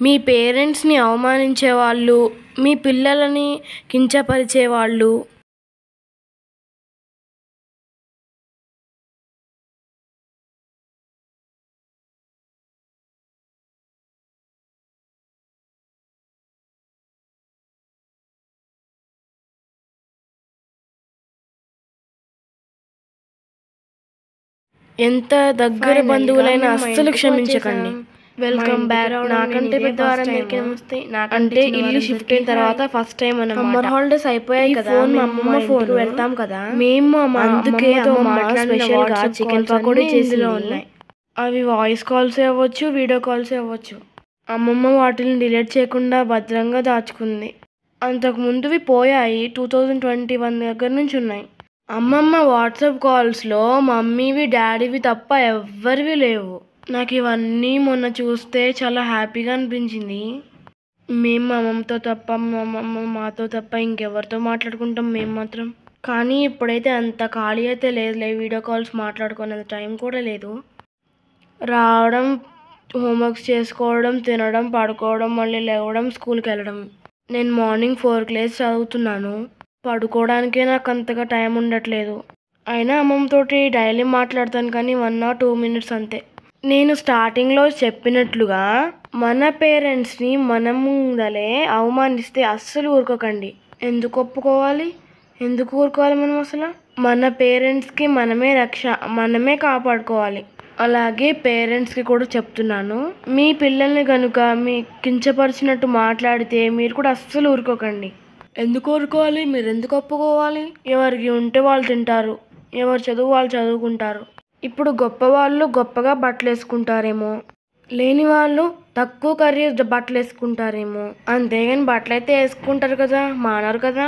మీ పేరెంట్స్ని అవమానించేవాళ్ళు, మీ పిల్లలని కించపరిచేవాళ్ళు, ఎంత దగ్గర బంధువులైనా అస్సలు క్షమించకండి. Welcome back. నాకంటే పెద్దవారు అందరికీ నమస్తే. నాకంటే ఇల్లు షిఫ్ట్ అయిన తర్వాత ఫస్ట్ టైం అన్నమాట. సమ్మర్ హాలిడేస్ అయిపోయాయి కదా, మా అమ్మమ్మ ఫోన్ వెళ్తాం కదా, మేము అందుకే స్పెషల్ గా చికెన్ పకోడీ చేసిలో ఉన్నాయి. అవి వాయిస్ కాల్స్ అవ్వచ్చు, వీడియో కాల్స్ అవ్వచ్చు. అమ్మమ్మ వాటిని డిలీట్ చేయకుండా భద్రంగా దాచుకుంది. అంతకు ముందువి పోయాయి, 2021 దగ్గర నుంచి ఉన్నాయి. అమ్మమ్మ వాట్సాప్ కాల్స్లో మమ్మీవి డాడీవి తప్ప ఎవ్వరివి లేవు. నాకు ఇవన్నీ మొన్న చూస్తే చాలా హ్యాపీగా అనిపించింది. మేము మా అమ్మమ్మతో తప్ప, మా అమ్మమ్మ మాతో తప్ప ఇంకెవరితో మాట్లాడుకుంటాం మేము మాత్రం. కానీ ఇప్పుడైతే అంత ఖాళీ అయితే లేదులే, వీడియో కాల్స్ మాట్లాడుకునేంత టైం కూడా లేదు. రావడం, హోంవర్క్స్ చేసుకోవడం, తినడం, పడుకోవడం, మళ్ళీ లేవడం, స్కూల్కి వెళ్ళడం. నేను మార్నింగ్ 4కి లేచి చదువుతున్నాను. పడుకోవడానికే నాకు అంతగా టైం ఉండట్లేదు. అయినా అమ్మమ్మతోటి డైలీ మాట్లాడతాను, కానీ 1 or 2 minutes అంతే. నేను స్టార్టింగ్లో చెప్పినట్లుగా మన పేరెంట్స్ని మన ముందలే అవమానిస్తే అస్సలు ఊరుకోకండి. ఎందుకు ఒప్పుకోవాలి, ఎందుకు ఊరుకోవాలి మనం అసలు? మన పేరెంట్స్కి మనమే రక్ష, మనమే కాపాడుకోవాలి. అలాగే పేరెంట్స్కి కూడా చెప్తున్నాను, మీ పిల్లల్ని కనుక మీ కించపరిచినట్టు మాట్లాడితే మీరు కూడా అస్సలు ఊరుకోకండి. ఎందుకు ఊరుకోవాలి, మీరు ఎందుకు ఒప్పుకోవాలి? ఎవరికి ఉంటే వాళ్ళు తింటారు, ఎవరు చదువు వాళ్ళు చదువుకుంటారు. ఇప్పుడు గొప్పవాళ్ళు గొప్పగా బట్టలు వేసుకుంటారేమో, లేని వాళ్ళు తక్కువ ఖరీదు బట్టలు వేసుకుంటారేమో, అంతేగాని బట్టలు అయితే వేసుకుంటారు కదా, మానరు కదా.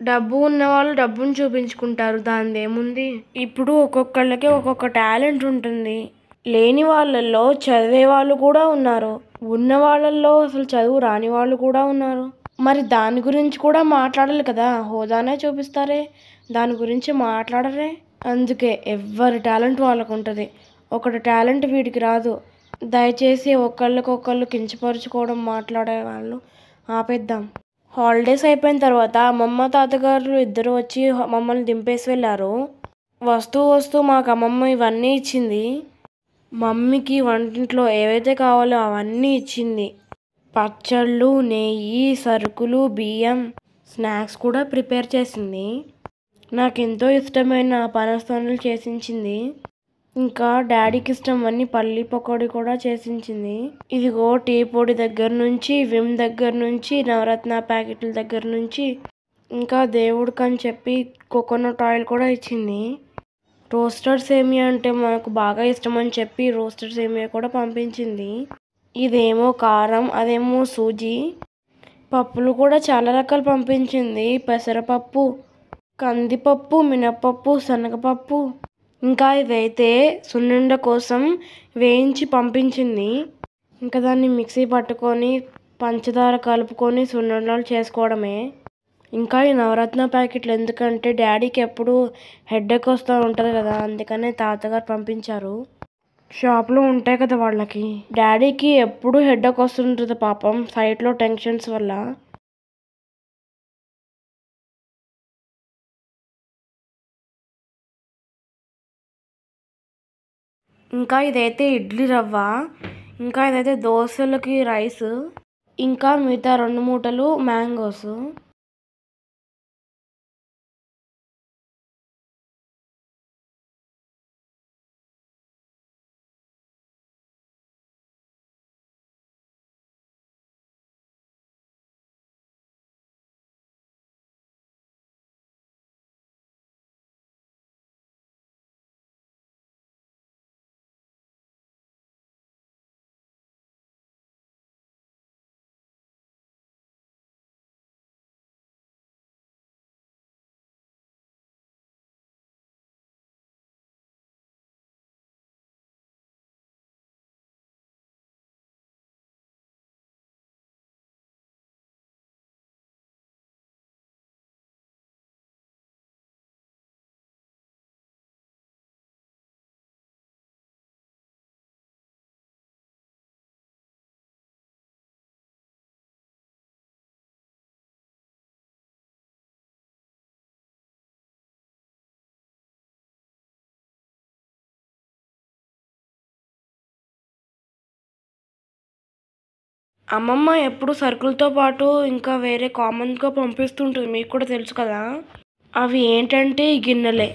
డబ్బు ఉన్నవాళ్ళు డబ్బును చూపించుకుంటారు, దానిదేముంది. ఇప్పుడు ఒక్కొక్కళ్ళకి ఒక్కొక్క టాలెంట్ ఉంటుంది. లేని వాళ్ళల్లో చదివే వాళ్ళు కూడా ఉన్నారు, ఉన్న వాళ్ళల్లో అసలు చదువు రాని వాళ్ళు కూడా ఉన్నారు. మరి దాని గురించి కూడా మాట్లాడాలి కదా, హోదానే చూపిస్తారే, దాని గురించి మాట్లాడరే. అందుకే ఎవరి టాలెంట్ వాళ్ళకు ఉంటుంది. ఒకటి టాలెంట్ వీడికి రాదు. దయచేసి ఒకళ్ళకొకళ్ళు కించపరుచుకోవడం, మాట్లాడే వాళ్ళు ఆపేద్దాం. హాలిడేస్ అయిపోయిన తర్వాత అమ్మమ్మ తాతగారు ఇద్దరు వచ్చి మమ్మల్ని దింపేసి వెళ్ళారు. వస్తూ మాకు అమ్మమ్మ ఇవన్నీ ఇచ్చింది. మమ్మీకి వంటింట్లో ఏవైతే కావాలో అవన్నీ ఇచ్చింది. పచ్చళ్ళు, నెయ్యి, సరుకులు, బియ్యం, స్నాక్స్ కూడా ప్రిపేర్ చేసింది. నాకెంతో ఇష్టమైన పనసపండ్లు చేసించింది. ఇంకా డాడీకి ఇష్టమని పల్లి పకోడీ కూడా చేసించింది. ఇదిగో టీ పొడి దగ్గర నుంచి, విమ్ దగ్గర నుంచి, నవరత్న ప్యాకెట్ల దగ్గర నుంచి, ఇంకా దేవుడికి అని చెప్పి కోకోనట్ ఆయిల్ కూడా ఇచ్చింది. రోస్టెడ్ సేమియా అంటే మనకు బాగా ఇష్టం అని చెప్పి రోస్టెడ్ సేమియా కూడా పంపించింది. ఇదేమో కారం, అదేమో సూజీ. పప్పులు కూడా చాలా రకాలు పంపించింది. పెసరపప్పు, కందిపప్పు, మినప్పప్పు, శనగపప్పు. ఇంకా ఇదైతే సున్నుండ కోసం వేయించి పంపించింది. ఇంకా దాన్ని మిక్సీ పట్టుకొని పంచదార కలుపుకొని సున్నుండలు చేసుకోవడమే. ఇంకా ఈ నవరత్న ప్యాకెట్లు ఎందుకంటే డాడీకి ఎప్పుడు హెడేక్ వస్తూ ఉంటుంది కదా, అందుకనే తాతగారు పంపించారు. షాప్లో ఉంటాయి కదా వాళ్ళకి. డాడీకి ఎప్పుడు హెడేక్ వస్తుంటుంది పాపం, సైట్లో టెన్షన్స్ వల్ల. ఇంకా ఇదైతే ఇడ్లీ రవ్వ, ఇంకా ఇదైతే దోశలకి రైస్, ఇంకా మిగతా 2 మూటలు మ్యాంగోస్. అమ్మమ్మ ఎప్పుడు సరుకులతో పాటు ఇంకా వేరే కామన్గా పంపిస్తుంటుంది, మీకు కూడా తెలుసు కదా. అవి ఏంటంటే ఈ గిన్నెలే.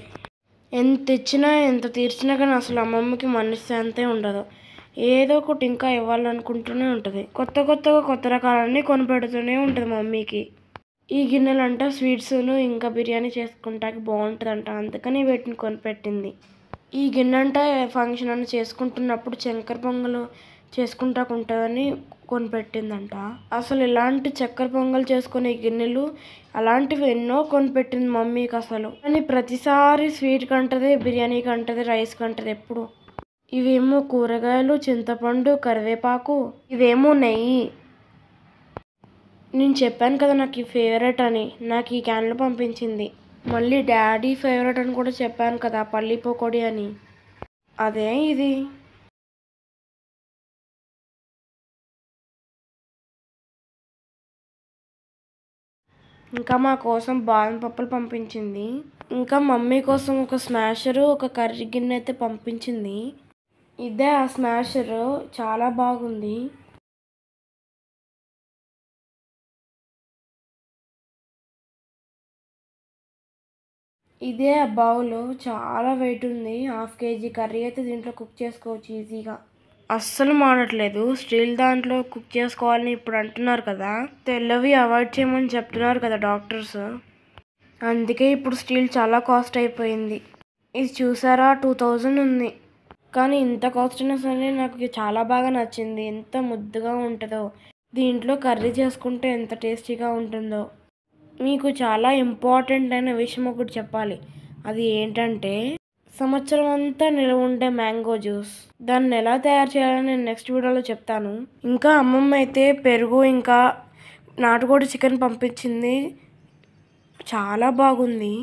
ఎంత తెచ్చినా ఎంత తీర్చినా కానీ అసలు అమ్మమ్మకి మనశ్శాంతే ఉండదు. ఏదో ఒకటి ఇంకా ఇవ్వాలనుకుంటూనే ఉంటుంది. కొత్త రకాలన్నీ కొనిపెడుతూనే ఉంటుంది మమ్మీకి. ఈ గిన్నెలంట స్వీట్స్ను ఇంకా బిర్యానీ చేసుకుంటాకి బాగుంటుందంట, అందుకని వీటిని కొనిపెట్టింది. ఈ గిన్నెంట ఫంక్షన్ అని చేసుకుంటున్నప్పుడు చక్కెర పొంగలు చేసుకుంటాకు ఉంటుందని కొనిపెట్టిందంట. అసలు ఇలాంటి చక్కెర పొంగల్ చేసుకునే గిన్నెలు అలాంటివి ఎన్నో కొనిపెట్టింది మమ్మీకి అసలు. కానీ ప్రతిసారి స్వీట్ కంటది, బిర్యానీ కంటది, రైస్ కంటది ఎప్పుడు. ఇవేమో కూరగాయలు, చింతపండు, కరివేపాకు, ఇవేమో నెయ్యి. నేను చెప్పాను కదా నాకు ఈ ఫేవరెట్ అని, నాకు ఈ క్యాన్లో పంపించింది. మళ్ళీ డాడీ ఫేవరెట్ అని కూడా చెప్పాను కదా, పల్లి పకోడీ అని, అదే ఇది. ఇంకా మా కోసం బాదం పప్పులు పంపించింది. ఇంకా మమ్మీ కోసం ఒక స్మాషరు, ఒక కర్రీ గిన్నె అయితే పంపించింది. ఇదే ఆ స్మాషరు, చాలా బాగుంది. ఇదే ఆ బౌల్, చాలా వెయిట్ ఉంది. 1/2 kg కర్రీ అయితే దీంట్లో కుక్ చేసుకోవచ్చు ఈజీగా. అస్సలు మాడట్లేదు. స్టీల్ దాంట్లో కుక్ చేసుకోవాలని ఇప్పుడు అంటున్నారు కదా, తెల్లవి అవాయిడ్ చేయమని చెప్తున్నారు కదా డాక్టర్స్. అందుకే ఇప్పుడు స్టీల్ చాలా కాస్ట్ అయిపోయింది. ఇది చూసారా, 2000 ఉంది. కానీ ఇంత కాస్ట్ అయినా సరే నాకు చాలా బాగా నచ్చింది. ఎంత ముద్దుగా ఉంటుందో, దీంట్లో కర్రీ చేసుకుంటే ఎంత టేస్టీగా ఉంటుందో. మీకు చాలా ఇంపార్టెంట్ అయిన విషయం ఒకటి చెప్పాలి. అది ఏంటంటే సంవత్సరం అంతా నిల్వ ఉండే మ్యాంగో జ్యూస్. దాన్ని ఎలా తయారు చేయాలని నేను నెక్స్ట్ వీడియోలో చెప్తాను. ఇంకా అమ్మమ్మ అయితే పెరుగు ఇంకా నాటుకోడి చికెన్ పంపించింది, చాలా బాగుంది.